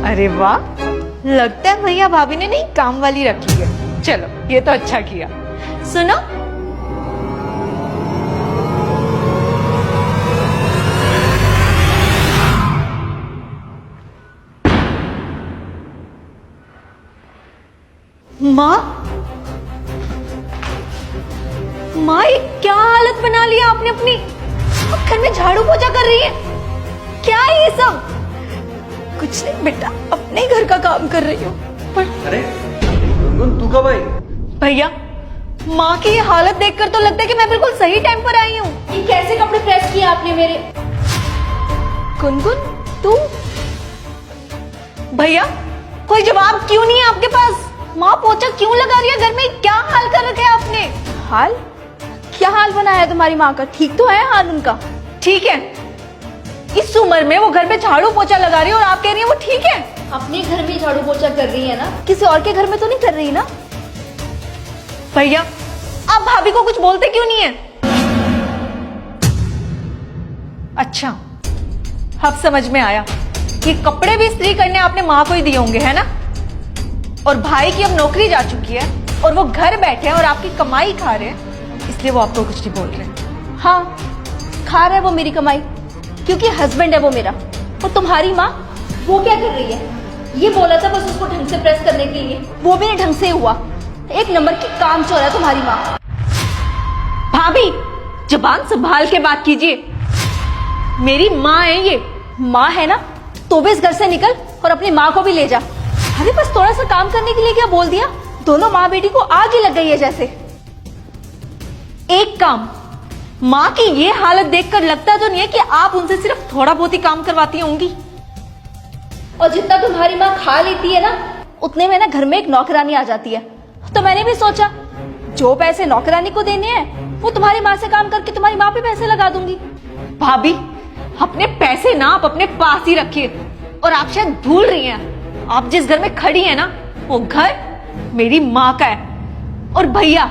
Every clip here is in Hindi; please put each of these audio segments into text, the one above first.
अरे वाह, लगता है भैया भाभी ने नहीं काम वाली रखी है। चलो ये तो अच्छा किया। सुनो, माँ, माँ ये क्या हालत बना लिया आपने अपनी। अब घर में झाड़ू पोछा कर रही है, क्या है ये सब? कुछ नहीं बेटा, अपने घर का काम कर रही हूँ। पर अरे गुनगुन, तू कब आई? भैया, माँ की ये हालत देखकर तो लगता है कि मैं बिल्कुल सही टाइम पर आई हूँ। ये कैसे कपड़े प्रेस किए आपने मेरे? गुनगुन, तू? भैया, कोई जवाब क्यों नहीं है आपके पास? माँ पोछा क्यों लगा रही है घर में? क्या हाल कर रखा है आपने? हाल? क्या हाल बनाया है तुम्हारी माँ का? ठीक तो है हाल उनका? ठीक है, इस उम्र में वो घर पे झाड़ू पोछा लगा रही है और आप कह रही है वो ठीक है? अपने घर में झाड़ू पोछा कर रही है ना, किसी और के घर में तो नहीं कर रही ना। भैया, आप भाभी को कुछ बोलते क्यों नहीं है? अच्छा, अब समझ में आया कि कपड़े भी इस्त्री करने आपने माँ को ही दिए होंगे, है ना? और भाई की अब नौकरी जा चुकी है और वो घर बैठे हैं और आपकी कमाई खा रहे हैं, इसलिए वो आपको कुछ नहीं बोल रहे। हाँ, खा रहा है वो मेरी कमाई, क्योंकि हस्बैंड है वो मेरा। और तुम्हारी माँ, वो क्या कर रही है? ये बोला था बस उसको ढंग से प्रेस करने के लिए, वो भी नहीं ढंग से हुआ। एक नंबर की कामचोर है तुम्हारी माँ। भाभी, जुबान संभाल के बात कीजिए, मेरी माँ है ये। माँ है ना, तो भी इस घर से निकल और अपनी माँ को भी ले जा। अरे बस थोड़ा सा काम करने के लिए क्या बोल दिया, दोनों माँ बेटी को आग ही लग गई है जैसे। एक काम, माँ की ये हालत देखकर लगता तो नहीं है कि आप उनसे सिर्फ थोड़ा बहुत ही काम करवाती होंगी। और जितना तुम्हारी माँ खा लेती है ना, उतने में ना घर में एक नौकरानी आ जाती है। तो मैंने भी सोचा, जो पैसे नौकरानी को देने हैं वो तुम्हारी माँ से काम करके तुम्हारी माँ पे पैसे लगा दूंगी। भाभी, अपने पैसे ना आप अपने पास ही रखिए। और आप शायद भूल रही हैं, आप जिस घर में खड़ी हैं ना, वो घर मेरी माँ का है। और भैया,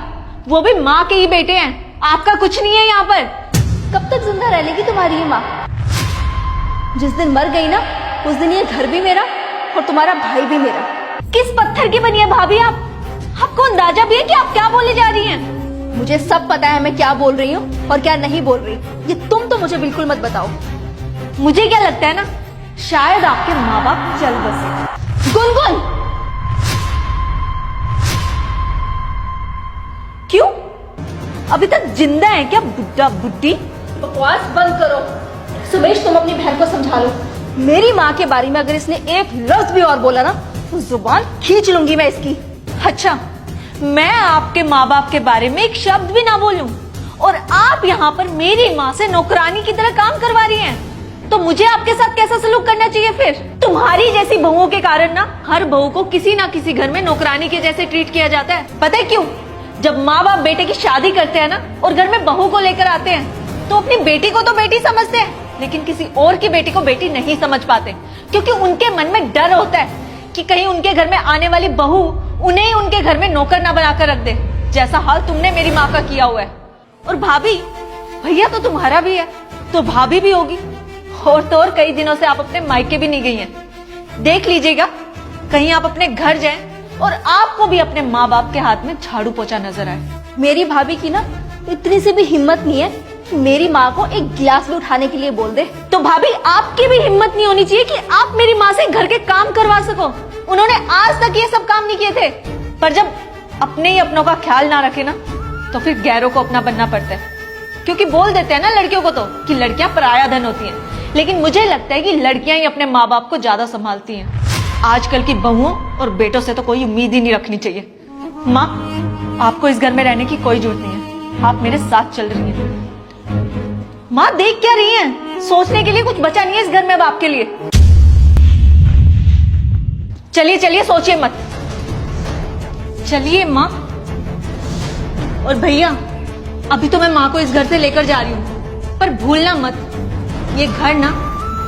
वो भी माँ के ही बेटे हैं, आपका कुछ नहीं है यहाँ पर। कब तक जिंदा रह लेगी तुम्हारी ये माँ? जिस दिन मर गई ना, उस दिन ये घर भी मेरा और तुम्हारा भाई भी मेरा। किस पत्थर की बनी है भाभी आप? आपको अंदाजा भी है कि आप क्या बोले जा रही हैं? मुझे सब पता है मैं क्या बोल रही हूँ और क्या नहीं बोल रही। ये तुम तो मुझे बिल्कुल मत बताओ। मुझे क्या लगता है ना, शायद आपके माँ बाप चल बसे। गुनगुन, क्यों? अभी तक जिंदा है क्या बुड्ढा बुड्ढी? बकवास बंद करो। सुमेश, तुम अपनी बहन को समझा लो। मेरी माँ के बारे में अगर इसने एक लफ्ज भी और बोला ना, तो जुबान खींच लूंगी मैं इसकी। अच्छा, मैं आपके माँ बाप के बारे में एक शब्द भी ना बोलूं और आप यहाँ पर मेरी माँ से नौकरानी की तरह काम करवा रही हैं, तो मुझे आपके साथ कैसा सलूक करना चाहिए फिर? तुम्हारी जैसी बहुओं के कारण ना हर बहू को किसी ना किसी घर में नौकरानी के जैसे ट्रीट किया जाता है। पता है क्यों? जब माँ बाप बेटे की शादी करते हैं ना और घर में बहू को लेकर आते हैं, तो अपनी बेटी को तो बेटी समझते हैं, लेकिन किसी और की बेटी को बेटी नहीं समझ पाते, क्योंकि उनके मन में डर होता है कि कहीं उनके घर में आने वाली बहू उन्हें ही उनके घर में नौकर ना बनाकर रख दे, जैसा हाल तुमने मेरी माँ का किया हुआ है। और भाभी, भैया तो तुम्हारा भी है, तो भाभी भी होगी। और तो और कई दिनों से आप अपने मायके भी नहीं गई हैं। देख लीजिएगा, कहीं आप अपने घर जाएं और आपको भी अपने माँ बाप के हाथ में झाड़ू पोछा नजर आए। मेरी भाभी की ना इतनी सी भी हिम्मत नहीं है कि मेरी माँ को एक गिलास भी उठाने के लिए बोल दे। तो भाभी, आपकी भी हिम्मत नहीं होनी चाहिए कि आप मेरी माँ से घर के काम करवा सको। उन्होंने आज तक ये सब काम नहीं किए थे, पर जब अपने ही अपनों का ख्याल ना रखे ना, तो फिर गैरों को अपना बनना पड़ता है। क्योंकि बोल देते हैं ना लड़कियों को तो कि लड़कियां पराया धन होती हैं, लेकिन मुझे लगता है कि लड़कियां ही अपने माँ बाप को ज्यादा संभालती हैं। आजकल की बहुओं और बेटों से तो कोई उम्मीद ही नहीं रखनी चाहिए। माँ, आपको इस घर में रहने की कोई जरूरत नहीं है, आप मेरे साथ चल रही हैं। माँ, देख क्या रही हैं? सोचने के लिए कुछ बचा नहीं है इस घर में अब आपके लिए। चलिए चलिए, सोचिए मत। चलिए माँ। और भैया, अभी तो मैं माँ को इस घर से लेकर जा रही हूँ, पर भूलना मत, ये घर ना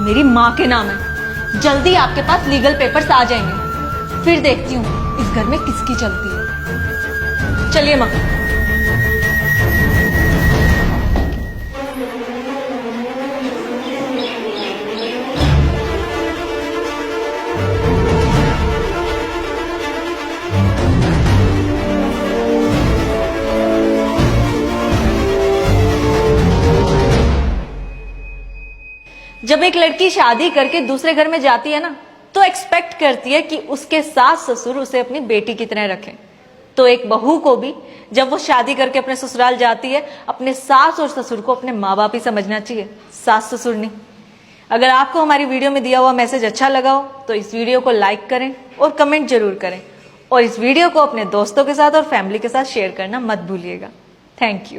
मेरी माँ के नाम है। जल्दी आपके पास लीगल पेपर्स आ जाएंगे, फिर देखती हूँ इस घर में किसकी चलती है। चलिए माँ। जब एक लड़की शादी करके दूसरे घर में जाती है ना, तो एक्सपेक्ट करती है कि उसके सास ससुर उसे अपनी बेटी की तरह रखें। तो एक बहू को भी जब वो शादी करके अपने ससुराल जाती है, अपने सास और ससुर को अपने माँ बाप ही समझना चाहिए, सास ससुर नहीं। अगर आपको हमारी वीडियो में दिया हुआ मैसेज अच्छा लगा हो तो इस वीडियो को लाइक करें और कमेंट जरूर करें, और इस वीडियो को अपने दोस्तों के साथ और फैमिली के साथ शेयर करना मत भूलिएगा। Thank you.